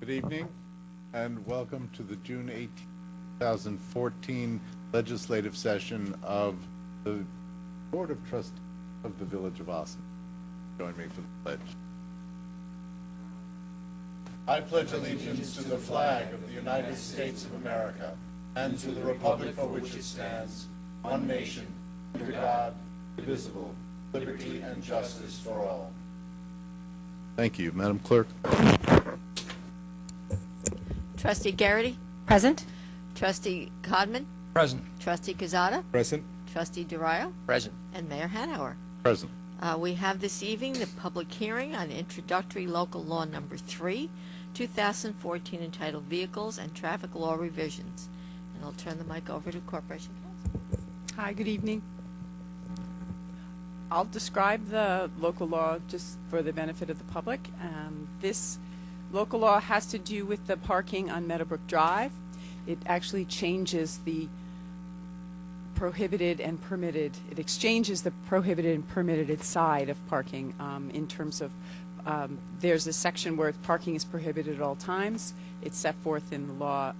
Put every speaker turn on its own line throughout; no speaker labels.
Good evening, and welcome to the June 18, 2014 legislative session of the Board of Trustees of the Village of Ossining. Join me for the pledge. I pledge allegiance to the flag of the United States of America and to the republic for which it stands, one nation, under God, indivisible, liberty and justice for all. Thank you. Madam Clerk.
Trustee Garrity?
Present.
Trustee Codman?
Present.
Trustee Quezada?
Present.
Trustee DeRio?
Present.
And Mayor Hanauer.
Present.
We have this evening the public hearing on introductory local law number 3, 2014, entitled Vehicles and Traffic Law Revisions. And I'll turn the mic over to Corporation Counsel.
Hi, good evening. I'll describe the local law just for the benefit of the public. This local law has to do with the parking on Meadowbrook Drive. It actually changes the prohibited and permitted. It exchanges the prohibited and permitted side of parking in terms of there's a section where parking is prohibited at all times. It's set forth in the law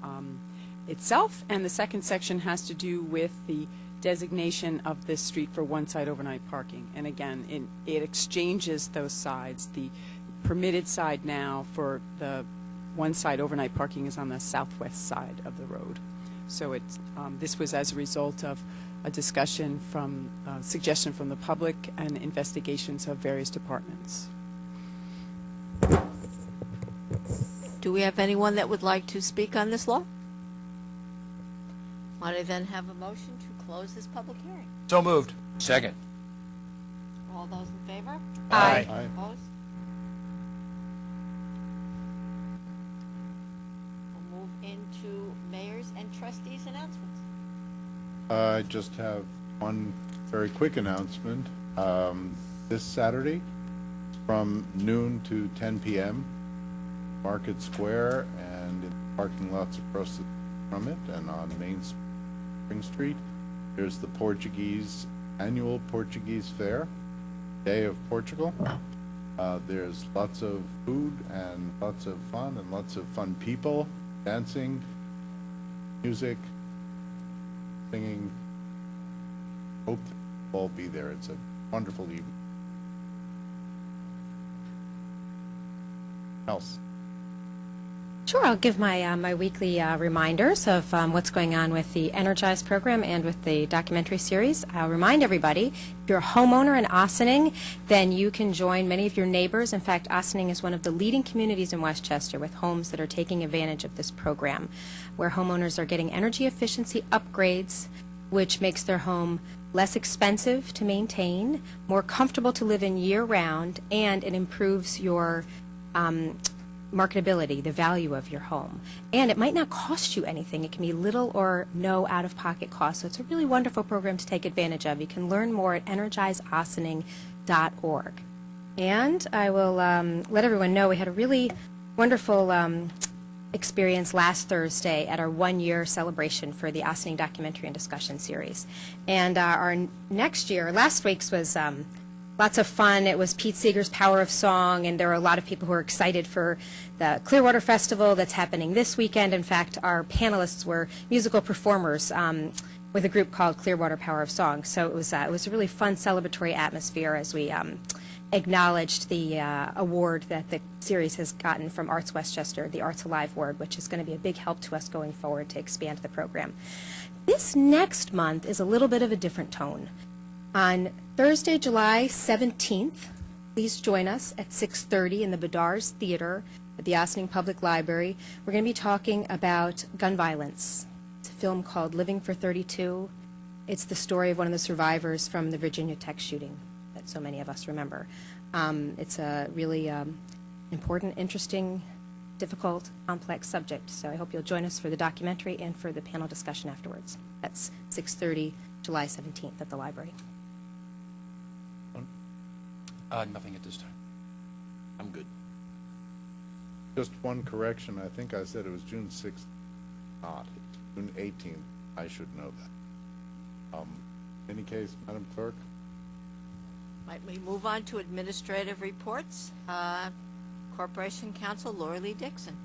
itself, and the second section has to do with the designation of this street for one-side overnight parking. And again, it exchanges those sides. The permitted side now for the one-side overnight parking is on the southwest side of the road. So this was as a result of a discussion from suggestion from the public and investigations of various departments.
Do we have anyone that would like to speak on this law? Might I then have a motion to close this public hearing?
So moved. Second.
All those in favor?
Aye.
Aye.
Opposed? We'll move into mayor's and trustees' announcements.
I just have one very quick announcement. This Saturday, from noon to 10 p.m., Market Square and in the parking lots across from it and on Main Spring Street, there's the annual Portuguese Fair, Day of Portugal. There's lots of food and lots of fun and lots of fun people, dancing, music, singing. Hope you'll all be there. It's a wonderful evening. Else?
Sure, I'll give my weekly reminders of what's going on with the Energize program and with the documentary series. I'll remind everybody, if you're a homeowner in Ossining, then you can join many of your neighbors. In fact, Ossining is one of the leading communities in Westchester with homes that are taking advantage of this program, where homeowners are getting energy efficiency upgrades, which makes their home less expensive to maintain, more comfortable to live in year-round, and it improves your marketability, the value of your home. And it might not cost you anything. It can be little or no out-of-pocket cost. So it's a really wonderful program to take advantage of. You can learn more at energizeossining.org. And I will let everyone know we had a really wonderful experience last Thursday at our one-year celebration for the Ossining documentary and discussion series. And our next year, last week's was lots of fun. It was Pete Seeger's Power of Song, and there are a lot of people who are excited for the Clearwater Festival that's happening this weekend. In fact, our panelists were musical performers with a group called Clearwater Power of Song. So it was a really fun celebratory atmosphere as we acknowledged the award that the series has gotten from Arts Westchester, the Arts Alive Award, which is going to be a big help to us going forward to expand the program. This next month is a little bit of a different tone. On Thursday, July 17th, please join us at 6:30 in the Bedars Theater at the Ossining Public Library. We're going to be talking about gun violence. It's a film called Living for 32. It's the story of one of the survivors from the Virginia Tech shooting that so many of us remember. It's a really important, interesting, difficult, complex subject. So I hope you'll join us for the documentary and for the panel discussion afterwards. That's 6:30, July 17th at the library.
Nothing at this time. I'm good.
Just one correction. I think I said it was June 6th. Not. It's June 18th. I should know that. In any case, Madam Clerk?
Might we move on to administrative reports? Corporation Counsel Laura Lee Dixon.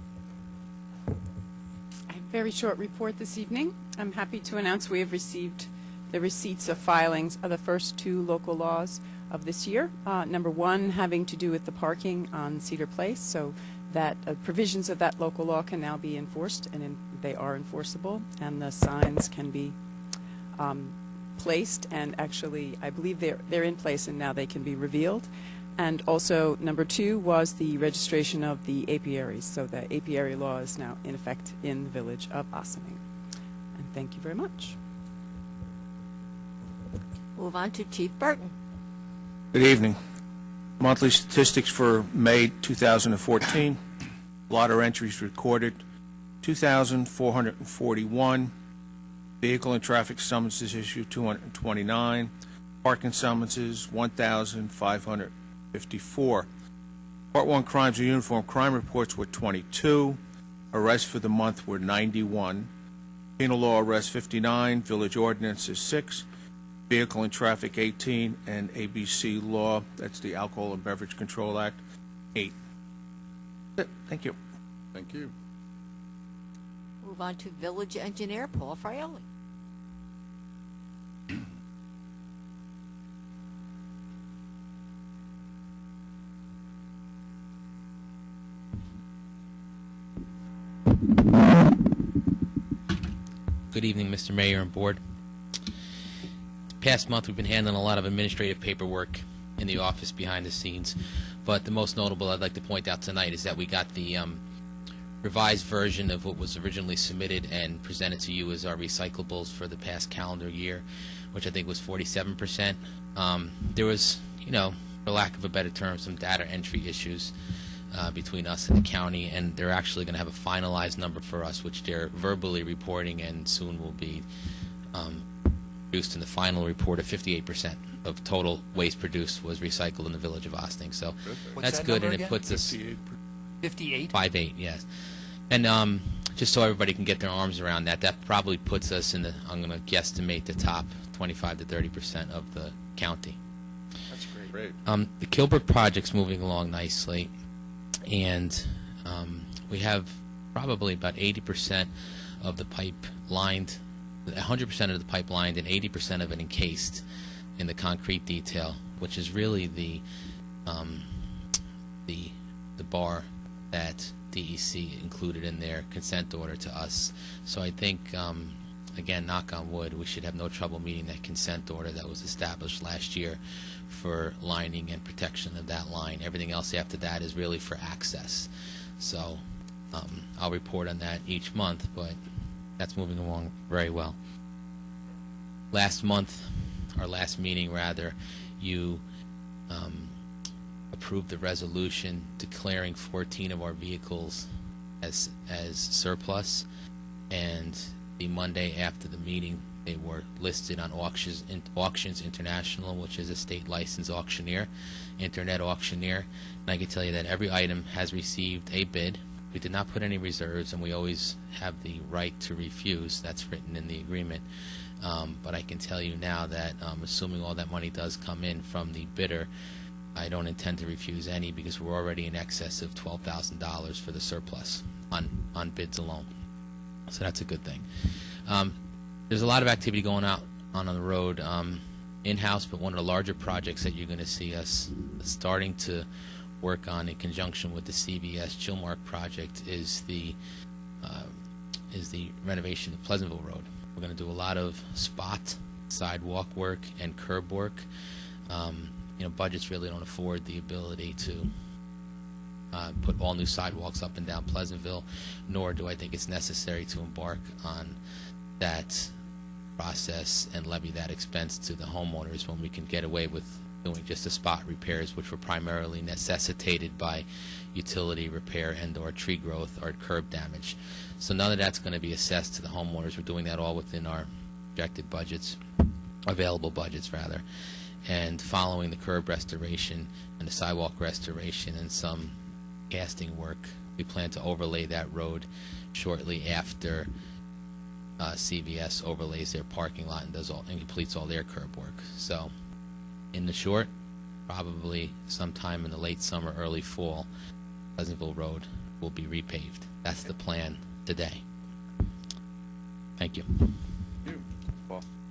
Very short report this evening. I'm happy to announce we have received the receipts of filings of the first two local laws of this year. Number one having to do with the parking on Cedar Place, so that provisions of that local law can now be enforced, and they are enforceable, and the signs can be placed, and actually I believe they're in place and now they can be revealed. And also number two was the registration of the apiaries, so the apiary law is now in effect in the village of Ossining. And thank you very much.
Move on to Chief Burton.
Good evening. Monthly statistics for May 2014. Lot of entries recorded, 2,441. Vehicle and traffic summonses issued, 229. Parking summonses, 1,554. Part 1 crimes and uniform crime reports were 22. Arrests for the month were 91. Penal law arrests 59. Village ordinances 6. Vehicle and traffic 18. And ABC law, that's the Alcohol and Beverage Control Act, 8. That's it. Thank you.
Thank you.
Move on to Village Engineer Paul Frioli.
Good evening, Mr. Mayor and Board. Past month, we've been handling a lot of administrative paperwork in the office behind the scenes, but the most notable I'd like to point out tonight is that we got the revised version of what was originally submitted and presented to you as our recyclables for the past calendar year, which I think was 47%. There was, for lack of a better term, some data entry issues between us and the county, and they're actually going to have a finalized number for us, which they're verbally reporting and soon will be produced in the final report of 58% of total waste produced was recycled in the village of Ossining. So that's good, and it puts us
58?
58, yes. And just so everybody can get their arms around that, that probably puts us in the, I'm going to guesstimate, the top 25 to 30% of the county.
That's great.
The Kilbrook project's moving along nicely, and we have probably about 80% of the pipe lined, 100% of the pipe lined, and 80% of it encased in the concrete detail, which is really the bar that DEC included in their consent order to us. So I think, again, knock on wood, we should have no trouble meeting that consent order that was established last year for lining and protection of that line. Everything else after that is really for access. So I'll report on that each month, but that's moving along very well. Last month, or last meeting rather, you approved the resolution declaring 14 of our vehicles as surplus, and the Monday after the meeting they were listed on Auctions International, which is a state licensed auctioneer, internet auctioneer, and I can tell you that every item has received a bid. We did not put any reserves, and we always have the right to refuse. That's written in the agreement. But I can tell you now that assuming all that money does come in from the bidder, I don't intend to refuse any, because we're already in excess of $12,000 for the surplus on bids alone. So that's a good thing. There's a lot of activity going on the road in-house, but one of the larger projects that you're going to see us starting to work on in conjunction with the CVS Chilmark project is the renovation of Pleasantville Road. We're going to do a lot of spot sidewalk work and curb work. Budgets really don't afford the ability to put all new sidewalks up and down Pleasantville, nor do I think it's necessary to embark on that process and levy that expense to the homeowners when we can get away with doing just the spot repairs, which were primarily necessitated by utility repair and or tree growth or curb damage. So none of that's going to be assessed to the homeowners. We're doing that all within our projected budgets, available budgets rather. And following the curb restoration and the sidewalk restoration and some casting work, we plan to overlay that road shortly after CVS overlays their parking lot and completes all their curb work. So in the short, probably sometime in the late summer, early fall, Pleasantville Road will be repaved. That's the plan today. Thank you.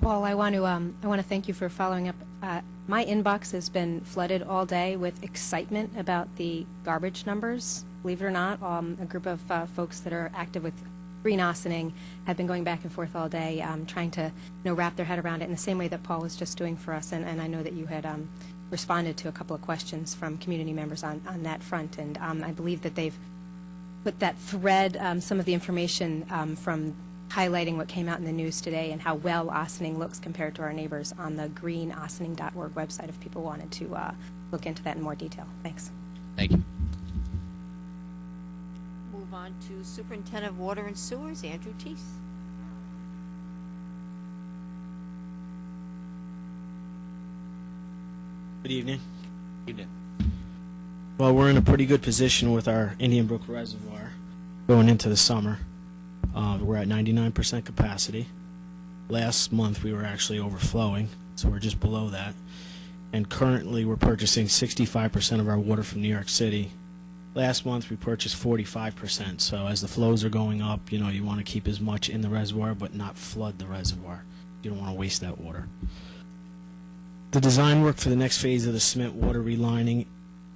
Paul, I want to thank you for following up. My inbox has been flooded all day with excitement about the garbage numbers. Believe it or not, a group of folks that are active with Green Ossining have been going back and forth all day, trying to wrap their head around it in the same way that Paul was just doing for us. And I know that you had responded to a couple of questions from community members on that front. And I believe that they've put that thread, some of the information from highlighting what came out in the news today and how well Ossining looks compared to our neighbors on the greenossining.org website if people wanted to look into that in more detail. Thanks.
Thank you.
Move on to Superintendent of Water and Sewers, Andrew Teese.
Good evening.
Evening.
Well, we're in a pretty good position with our Indian Brook Reservoir going into the summer. We're at 99% capacity. Last month we were actually overflowing, so we're just below that. And currently we're purchasing 65% of our water from New York City. Last month we purchased 45%, so as the flows are going up, you want to keep as much in the reservoir but not flood the reservoir. You don't want to waste that water. The design work for the next phase of the cement water relining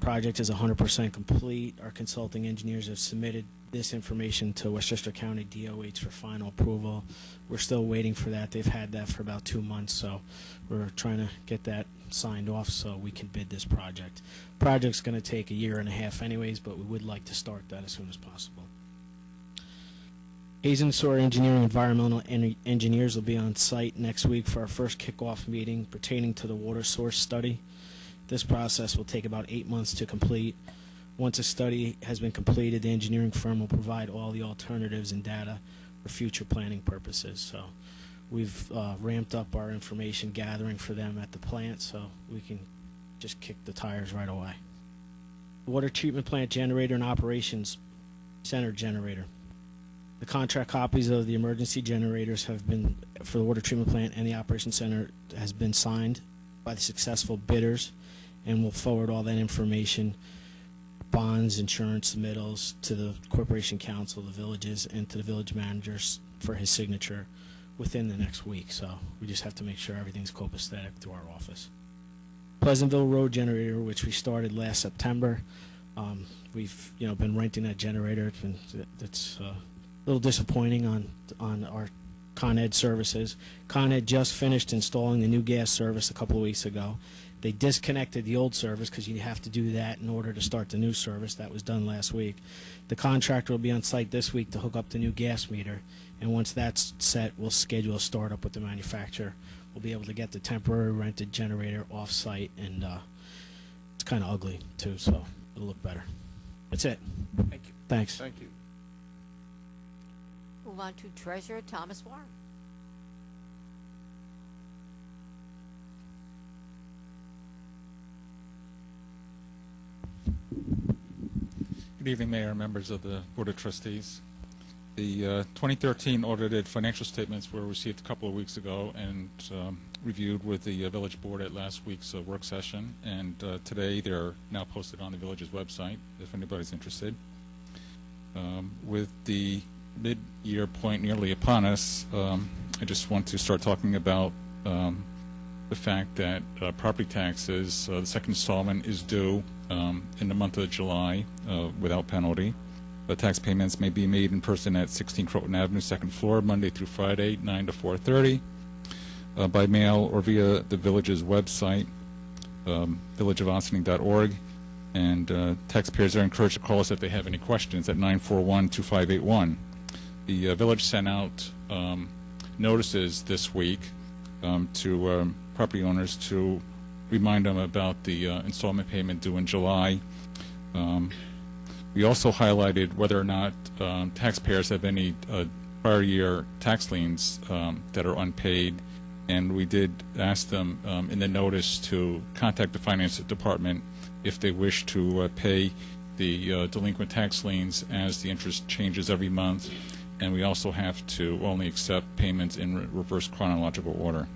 project is 100% complete. Our consulting engineers have submitted this information to Westchester County DOH for final approval. We're still waiting for that. They've had that for about 2 months, so we're trying to get that signed off so we can bid this project. Project's going to take 1.5 years anyways, but we would like to start that as soon as possible. Hazen Soar Engineering Environmental Engineers will be on site next week for our first kickoff meeting pertaining to the water source study. This process will take about 8 months to complete. Once a study has been completed, the engineering firm will provide all the alternatives and data for future planning purposes. So we've ramped up our information gathering for them at the plant so we can just kick the tires right away. Water treatment plant generator and operations center generator. The contract copies of the emergency generators have been, for the water treatment plant and the operations center, has been signed by the successful bidders, and we'll forward all that information, bonds, insurance submittals, to the corporation council, the villages, and to the village managers for his signature within the next week. So we just have to make sure everything's copacetic through our office. Pleasantville Road generator, which we started last September. We've been renting that generator. It's a little disappointing on our Con Ed services. Con Ed just finished installing the new gas service a couple of weeks ago. They disconnected the old service because you have to do that in order to start the new service. That was done last week. The contractor will be on site this week to hook up the new gas meter, and once that's set, we'll schedule a startup with the manufacturer. We'll be able to get the temporary rented generator off site, and it's kind of ugly too, so it'll look better. That's it.
Thank you.
Thanks.
Thank you.
Move on to Treasurer Thomas Warren.
Good evening, Mayor and members of the Board of Trustees. The 2013 audited financial statements were received a couple of weeks ago and reviewed with the Village Board at last week's work session, and today they're now posted on the Village's website if anybody's interested. With the mid-year point nearly upon us, I just want to start talking about the fact that property taxes, the second installment is due in the month of July without penalty. Tax payments may be made in person at 16 Croton Avenue, second floor, Monday through Friday, 9 to 4:30, by mail or via the Village's website, villageofossining.org. And taxpayers are encouraged to call us if they have any questions at 941-2581. The Village sent out notices this week to property owners to remind them about the installment payment due in July. We also highlighted whether or not taxpayers have any prior year tax liens that are unpaid, and we did ask them in the notice to contact the Finance Department if they wish to pay the delinquent tax liens as the interest changes every month, and we also have to only accept payments in reverse chronological order.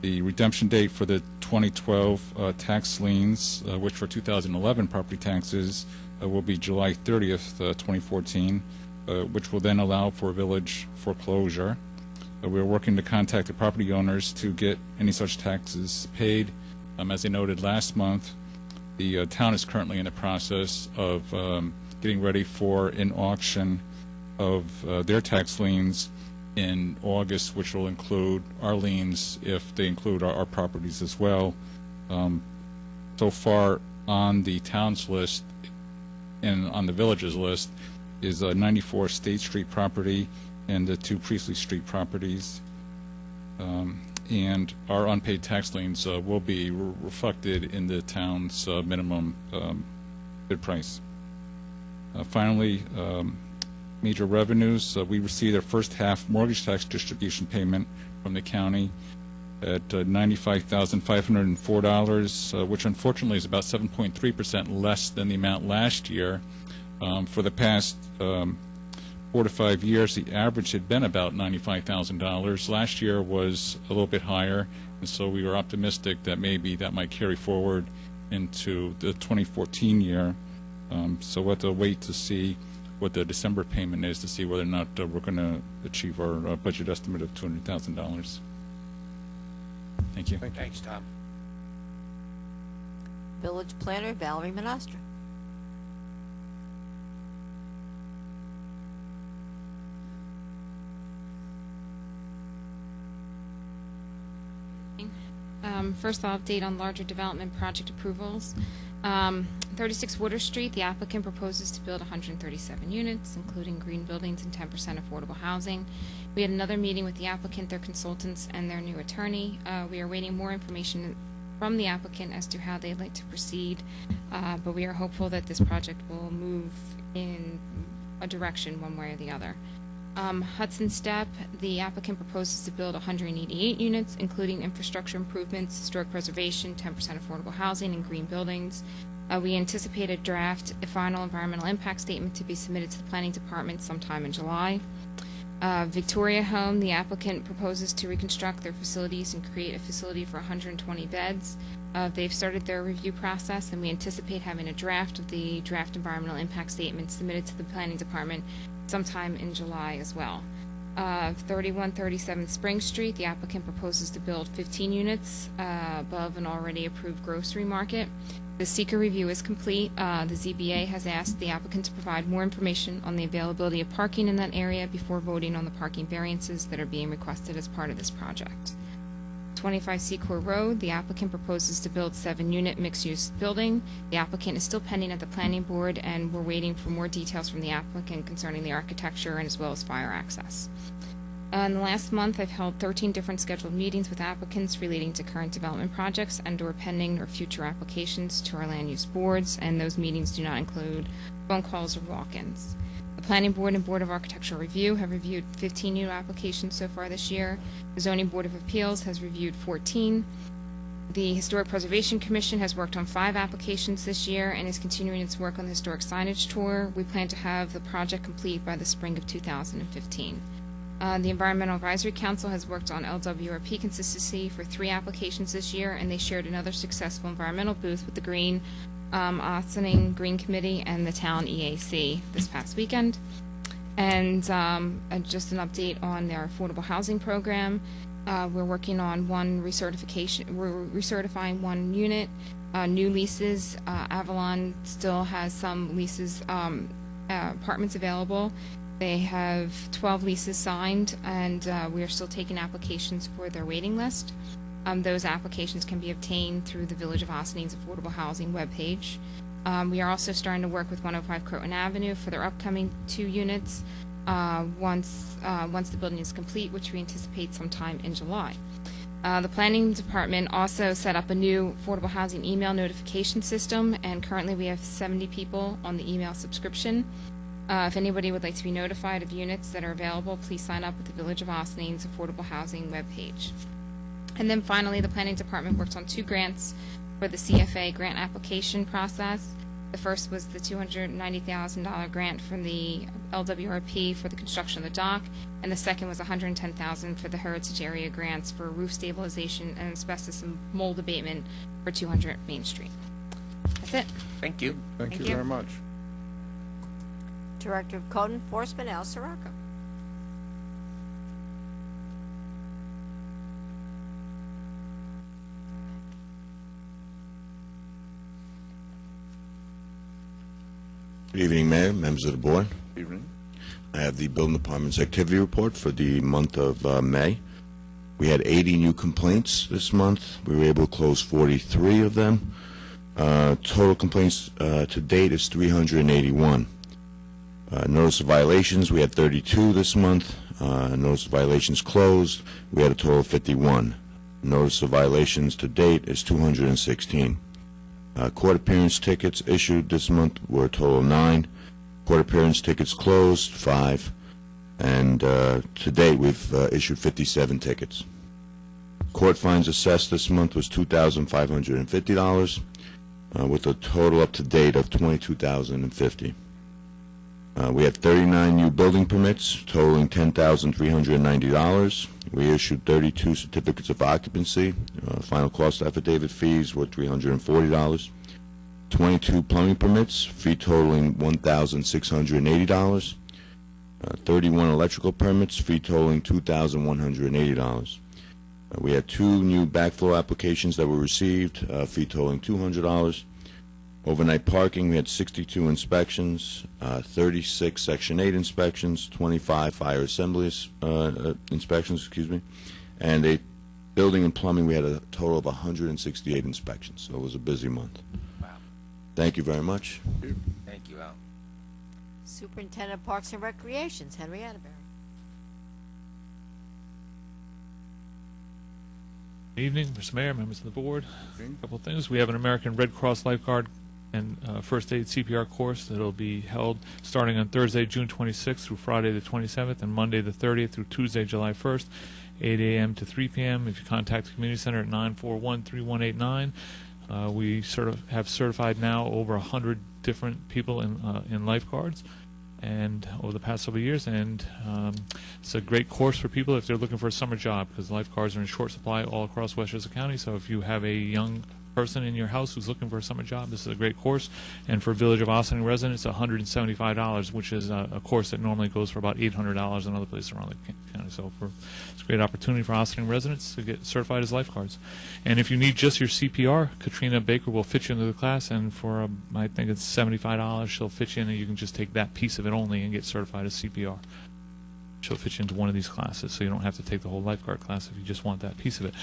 The redemption date for the 2012 tax liens, which for 2011 property taxes, will be July 30th, 2014, which will then allow for village foreclosure. We're working to contact the property owners to get any such taxes paid. As I noted last month, the town is currently in the process of getting ready for an auction of their tax liens in August, which will include our liens if they include our properties as well. So far on the town's list and on the village's list is 94 State Street property and the 2 Priestley Street properties. And our unpaid tax liens will be reflected in the town's minimum bid price. Finally, major revenues. We received our first half mortgage tax distribution payment from the county at $95,504, which unfortunately is about 7.3% less than the amount last year. For the past 4 to 5 years, the average had been about $95,000. Last year was a little bit higher, and so we were optimistic that maybe that might carry forward into the 2014 year. So we'll have to wait to see what the December payment is to see whether or not we're going to achieve our budget estimate of $200,000. Thank you.
Thanks, Tom.
Village Planner Valerie Monastra.
First, I'll update on larger development project approvals. 36 Water Street, the applicant proposes to build 137 units, including green buildings and 10% affordable housing. We had another meeting with the applicant, their consultants, and their new attorney. We are waiting more information from the applicant as to how they'd like to proceed, but we are hopeful that this project will move in a direction one way or the other. Hudson Step, the applicant proposes to build 188 units, including infrastructure improvements, historic preservation, 10% affordable housing, and green buildings. We anticipate a final environmental impact statement to be submitted to the planning department sometime in July. Victoria Home, the applicant proposes to reconstruct their facilities and create a facility for 120 beds. They've started their review process, and we anticipate having a draft of the draft environmental impact statement submitted to the planning department sometime in July as well. 3137 Spring Street, the applicant proposes to build 15 units above an already approved grocery market. The seeker review is complete. The ZBA has asked the applicant to provide more information on the availability of parking in that area before voting on the parking variances that are being requested as part of this project. 25 Secor Road, the applicant proposes to build 7-unit mixed-use building. The applicant is still pending at the planning board, and we're waiting for more details from the applicant concerning the architecture and as well as fire access. In the last month, I've held 13 different scheduled meetings with applicants relating to current development projects and/or pending or future applications to our land use boards, and those meetings do not include phone calls or walk-ins. The Planning Board and Board of Architectural Review have reviewed 15 new applications so far this year. The Zoning Board of Appeals has reviewed 14. The Historic Preservation Commission has worked on 5 applications this year and is continuing its work on the historic signage tour. We plan to have the project complete by the spring of 2015. The Environmental Advisory Council has worked on LWRP consistency for 3 applications this year, and they shared another successful environmental booth with the Ossining Green Committee and the town EAC this past weekend. And just an update on their affordable housing program. We're working on one recertification. We're recertifying 1 unit. New leases. Avalon still has some leases, apartments available. They have 12 leases signed, and we are still taking applications for their waiting list. Those applications can be obtained through the Village of Ossining's Affordable Housing webpage. We are also starting to work with 105 Croton Avenue for their upcoming 2 units once the building is complete, which we anticipate sometime in July. The Planning Department also set up a new affordable housing email notification system, and currently we have 70 people on the email subscription. If anybody would like to be notified of units that are available, please sign up with the Village of Ossining's Affordable Housing webpage. And then finally, the Planning Department worked on 2 grants for the CFA grant application process. The first was the $290,000 grant from the LWRP for the construction of the dock, and the second was $110,000 for the Heritage Area grants for roof stabilization and asbestos and mold abatement for 200 Main Street. That's it.
Thank you.
Thank you very much.
Director of Code Enforcement, Al Sirocco.
Good evening, Mayor, members of the board.
Evening.
I have the Building Department's activity report for the month of May. We had 80 new complaints this month. We were able to close 43 of them. Total complaints to date is 381. Notice of violations, we had 32 this month. Notice of violations closed, we had a total of 51. Notice of violations to date is 216. Court appearance tickets issued this month were a total of 9. Court appearance tickets closed, 5. And to date, we've issued 57 tickets. Court fines assessed this month was $2,550, with a total up to date of $22,050. We had 39 new building permits, totaling $10,390. We issued 32 certificates of occupancy. Final cost affidavit fees were $340. 22 plumbing permits, fee totaling $1,680. 31 electrical permits, fee totaling $2,180. We had 2 new backflow applications that were received, fee totaling $200. Overnight parking, we had 62 inspections, 36 Section 8 inspections, 25 fire assembly inspections, and a building and plumbing, we had a total of 168 inspections, so it was a busy month.
Wow.
Thank you very much.
Thank you, Al.
Superintendent of Parks and Recreations, Henry Atterbury.
Good evening, Mr. Mayor, members of the board. A couple of things. We have an American Red Cross lifeguard and first aid CPR course that will be held starting on Thursday, June 26th through Friday the 27th and Monday the 30th through Tuesday, July 1st, 8 a.m. to 3 p.m. If you contact the community center at 941-3189, we have certified now over 100 different people in lifeguards and over the past several years, and it's a great course for people if they're looking for a summer job, because lifeguards are in short supply all across Westchester County. So if you have a young person in your house who's looking for a summer job, this is a great course. And for Village of Ossining residents, $175, which is a course that normally goes for about $800 in other places around the county. So it's a great opportunity for Ossining residents to get certified as lifeguards. And if you need just your CPR, Katrina Baker will fit you into the class, and for I think it's $75, she'll fit you in, and you can just take that piece of it only and get certified as CPR. She'll fit you into one of these classes, so you don't have to take the whole lifeguard class if you just want that piece of it.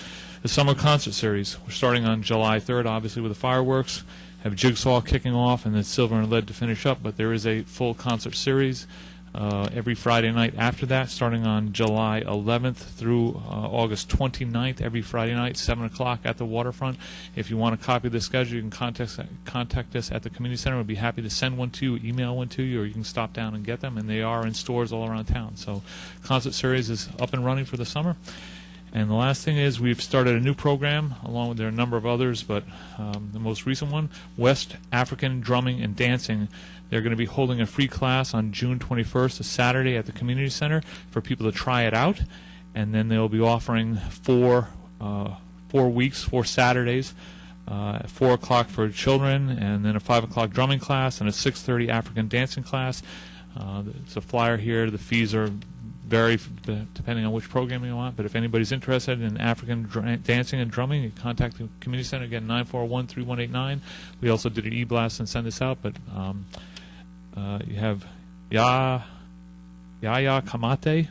The Summer Concert Series, we're starting on July 3rd, obviously, with the fireworks. Have Jigsaw kicking off, and then Silver and Lead to finish up, but there is a full concert series every Friday night after that, starting on July 11th through August 29th, every Friday night, 7 o'clock at the waterfront. If you want a copy of the schedule, you can contact us at the community center. We'd be happy to send one to you, email one to you, or you can stop down and get them, and they are in stores all around town. So concert series is up and running for the summer. And the last thing is we've started a new program, along with there are a number of others, but the most recent one, West African Drumming and Dancing. They're going to be holding a free class on June 21st, a Saturday, at the community center for people to try it out. And then they'll be offering 4 Saturdays, at 4 o'clock for children, and then a 5 o'clock drumming class and a 6:30 African dancing class. There's a flyer here. The fees are vary depending on which program you want, but if anybody's interested in African dancing and drumming, you contact the community center, again, 941-3189. We also did an e-blast and send this out, but you have Yaya Kamate,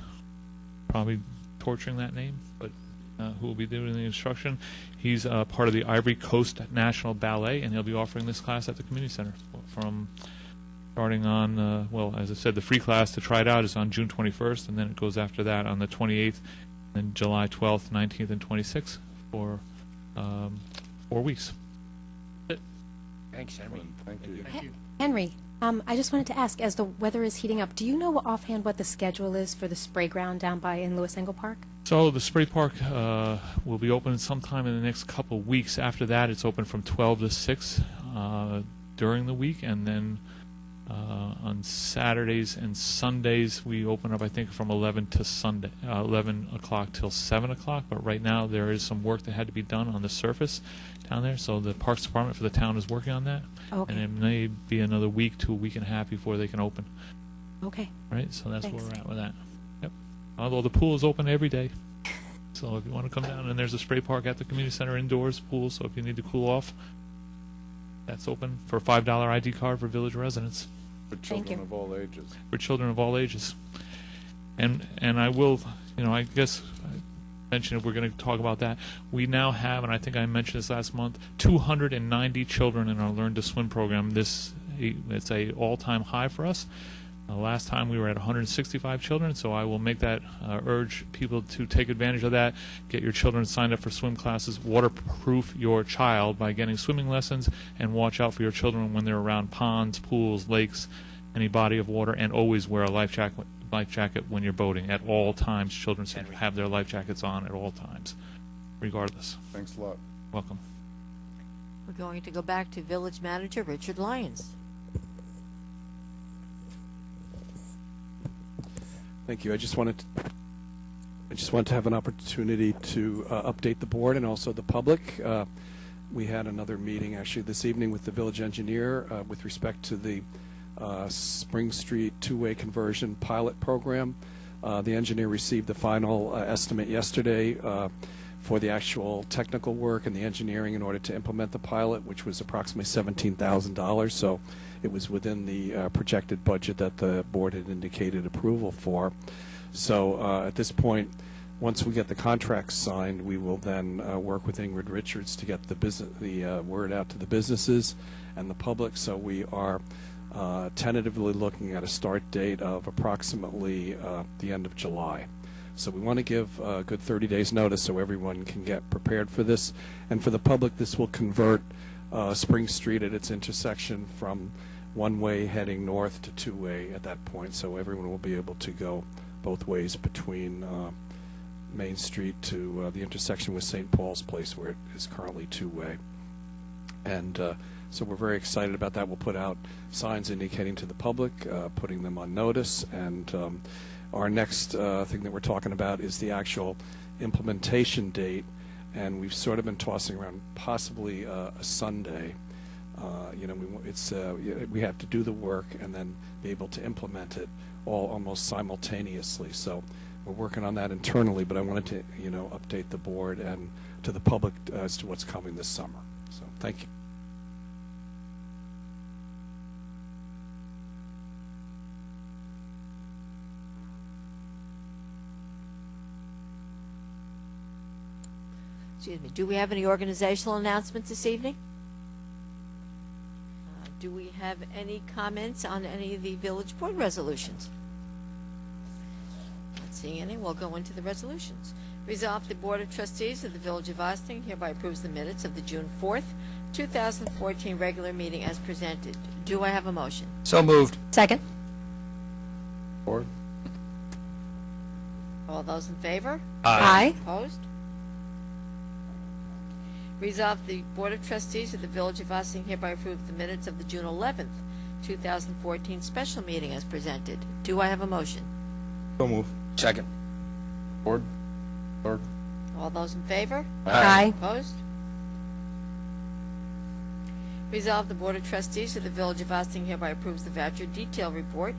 probably torturing that name, but who will be doing the instruction. He's part of the Ivory Coast National Ballet, and he'll be offering this class at the community center from starting on, well, as I said, the free class to try it out is on June 21st, and then it goes after that on the 28th, and July 12th, 19th, and 26th for 4 weeks.
Thanks, Henry.
Thank you.
Henry, I just wanted to ask, as the weather is heating up, do you know offhand what the schedule is for the spray ground down by in Lewis Engle Park?
So the spray park will be open sometime in the next couple of weeks. After that, it's open from 12 to 6 during the week, and then on Saturdays and Sundays we open up, I think, from 11 o'clock till 7 o'clock. But right now there is some work that had to be done on the surface down there, so the Parks Department for the town is working on that.
Okay.
And it may be another week to a week and a half before they can open.
Okay.
Right, so that's
Thanks.
where we're at with that. Yep. Although the pool is open every day, so if you want to come down, and there's a spray park at the community center indoors pool, so if you need to cool off, that's open for a $5 ID card for village residents.
For
Thank
children
you.
of all ages.
for children of all ages. And I will, I guess I mentioned if we're going to talk about that, we now have, and I think I mentioned this last month, 290 children in our Learn to Swim program. It's a all-time high for us. Last time we were at 165 children, so I will make that urge people to take advantage of that. Get your children signed up for swim classes. Waterproof your child by getting swimming lessons, and watch out for your children when they're around ponds, pools, lakes, any body of water, and always wear a life jacket when you're boating at all times. Children should have their life jackets on at all times, regardless.
Thanks a lot.
Welcome.
We're going to go back to Village Manager Richard Lyons.
Thank you. I just wanted to have an opportunity to update the board and also the public. We had another meeting actually this evening with the village engineer with respect to the Spring Street two-way conversion pilot program. The engineer received the final estimate yesterday for the actual technical work and the engineering in order to implement the pilot, which was approximately $17,000. So it was within the projected budget that the board had indicated approval for. So at this point, once we get the contracts signed, we will then work with Ingrid Richards to get the word out to the businesses and the public. So we are tentatively looking at a start date of approximately the end of July. So we want to give a good 30 days notice so everyone can get prepared for this. And for the public, this will convert Spring Street at its intersection from one-way heading north to two-way at that point. So everyone will be able to go both ways between Main Street to the intersection with St. Paul's Place, where it is currently two-way. And so we're very excited about that. We'll put out signs indicating to the public, putting them on notice. And our next thing that we're talking about is the actual implementation date. And we've sort of been tossing around possibly a Sunday. We have to do the work and then be able to implement it all almost simultaneously. So we're working on that internally, but I wanted to, update the board and to the public as to what's coming this summer. So thank you.
Excuse me. Do we have any organizational announcements this evening? Do we have any comments on any of the village board resolutions? Not seeing any. We'll go into the resolutions. Resolve the Board of Trustees of the Village of Ossining hereby approves the minutes of the June 4th, 2014 regular meeting as presented. Do I have a motion?
So moved.
Second.
Board?
All those in favor?
Aye.
Opposed? Resolve the Board of Trustees of the Village of Ossining hereby approves the minutes of the June 11th, 2014 special meeting as presented. Do I have a motion?
So move.
Second.
Board? Clerk?
All those in favor?
Aye.
Opposed? Resolve the Board of Trustees of the Village of Ossining hereby approves the voucher detail report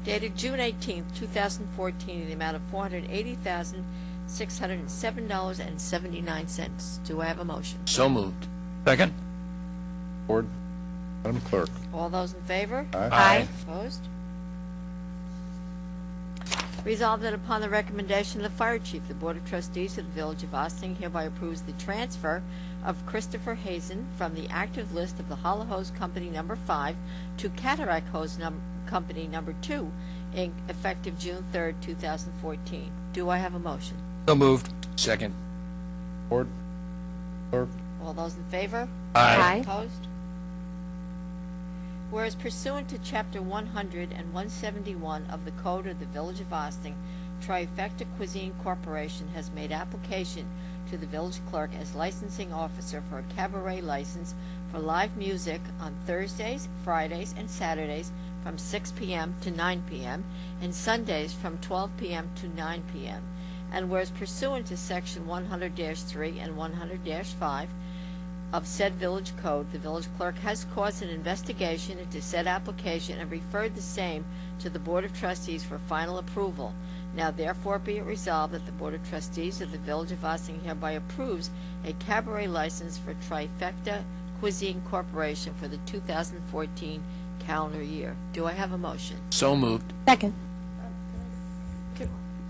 dated June 18th, 2014 in the amount of $480,607.79. Do I have a motion?
So moved. Second.
Board? Madam Clerk?
All those in favor?
Aye.
Opposed? Resolved that upon the recommendation of the Fire Chief, the Board of Trustees of the Village of Ossining hereby approves the transfer of Christopher Hazen from the active list of the Hollow Hose Company No. 5 to Cataract Hose Company No. 2, Inc., effective June 3rd, 2014. Do I have a motion?
So moved. Second.
Board? Clerk?
All those in favor?
Aye.
Opposed? Whereas pursuant to Chapter 100 and 171 of the Code of the Village of Ossining, Trifecta Cuisine Corporation has made application to the village clerk as licensing officer for a cabaret license for live music on Thursdays, Fridays, and Saturdays from 6 p.m. to 9 p.m. and Sundays from 12 p.m. to 9 p.m. And whereas pursuant to Section 100-3 and 100-5 of said village code, the village clerk has caused an investigation into said application and referred the same to the Board of Trustees for final approval. Now therefore be it resolved that the Board of Trustees of the Village of Ossining hereby approves a cabaret license for Trifecta Cuisine Corporation for the 2014 calendar year. Do I have a motion?
So moved.
Second.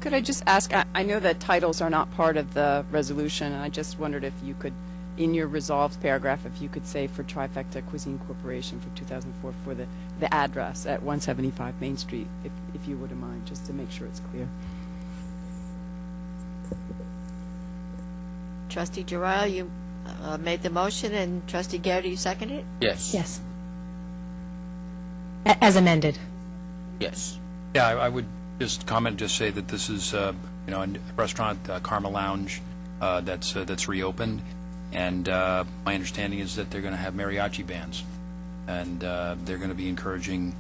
Could I just ask, I know that titles are not part of the resolution, and I just wondered if you could, in your resolved paragraph, if you could say for Trifecta Cuisine Corporation for 2004 for the address at 175 Main Street, if you wouldn't mind, just to make sure it's clear.
Trustee Giral, you made the motion, and Trustee Garrity, you seconded it?
Yes.
Yes. As amended.
Yes. Yeah, I would just comment, just say that this is, a restaurant, Karma Lounge, that's reopened, and my understanding is that they're going to have mariachi bands, and they're going to be encouraging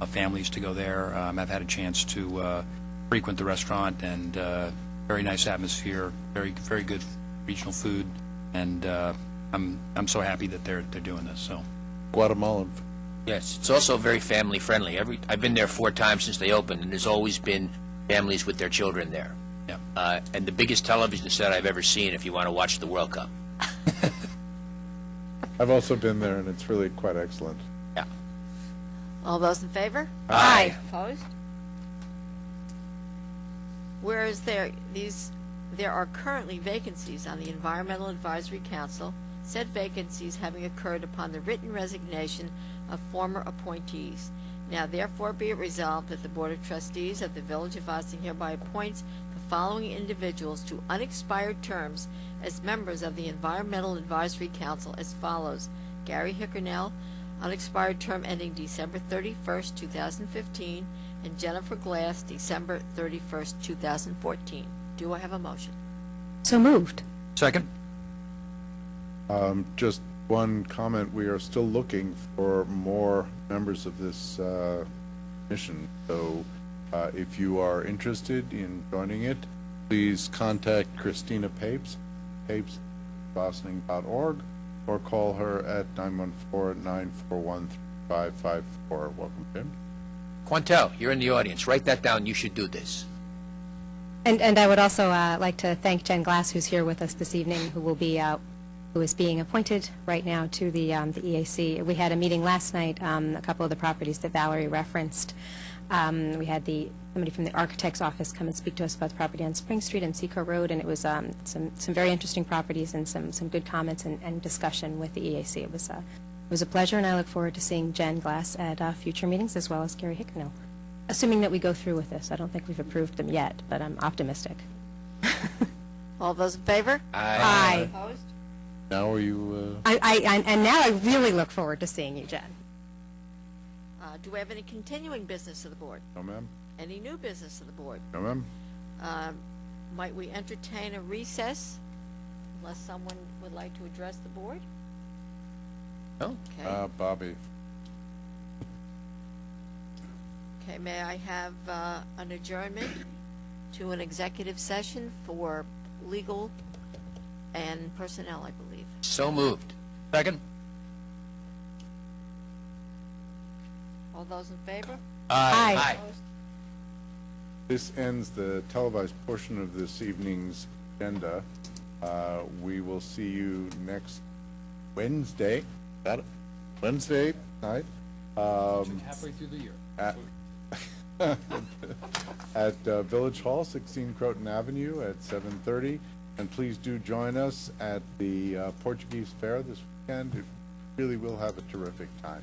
families to go there. I've had a chance to frequent the restaurant, and very nice atmosphere, very good regional food, and I'm so happy that they're doing this. So,
Guatemalan.
Yes, it's also very family friendly. I've been there 4 times since they opened, and there's always been families with their children there.
yeah.
And the biggest television set I've ever seen if you want to watch the World Cup.
I've also been there, and it's really quite excellent.
Yeah.
All those in favor?
Aye.
Opposed? Whereas there are currently vacancies on the Environmental Advisory Council, said vacancies having occurred upon the written resignation of former appointees. Now therefore be it resolved that the Board of Trustees of the Village of Ossining hereby appoints the following individuals to unexpired terms as members of the Environmental Advisory Council as follows: Gary Hickernell, unexpired term ending December 31st, 2015, and Jennifer Glass, December 31st, 2014. Do I have a motion?
So moved.
Second.
Just one comment, we are still looking for more members of this mission, so if you are interested in joining it, please contact Christina Papes, papes@ossining.org, or call her at 914-941-3554. Welcome, Jim.
Quantel, you're in the audience. Write that down. You should do this.
And I would also like to thank Jen Glass, who's here with us this evening, who is being appointed right now to the EAC. We had a meeting last night, a couple of the properties that Valerie referenced. We had somebody from the architect's office come and speak to us about the property on Spring Street and Seco Road, and it was some very interesting properties and some good comments and discussion with the EAC. It was a pleasure, and I look forward to seeing Jen Glass at future meetings, as well as Gary Hicknell. Assuming that we go through with this. I don't think we've approved them yet, but I'm optimistic.
All those in favor?
Aye.
Opposed?
Now are you,
And now I really look forward to seeing you, Jen.
Do we have any continuing business of the board?
no ma'am?
Any new business of the board?
No ma'am?
Might we entertain a recess unless someone would like to address the board?
No?
Okay.
Bobby.
Okay, may I have an adjournment to an executive session for legal and personnel, I believe.
So moved.
Second.
All those in favor?
Aye.
Aye.
Opposed?
This ends the televised portion of this evening's agenda. We will see you next Wednesday. Got it? Wednesday night.
Halfway through the year.
At Village Hall, 16 Croton Avenue at 7:30. And please do join us at the Portuguese Fair this weekend. It really will have a terrific time.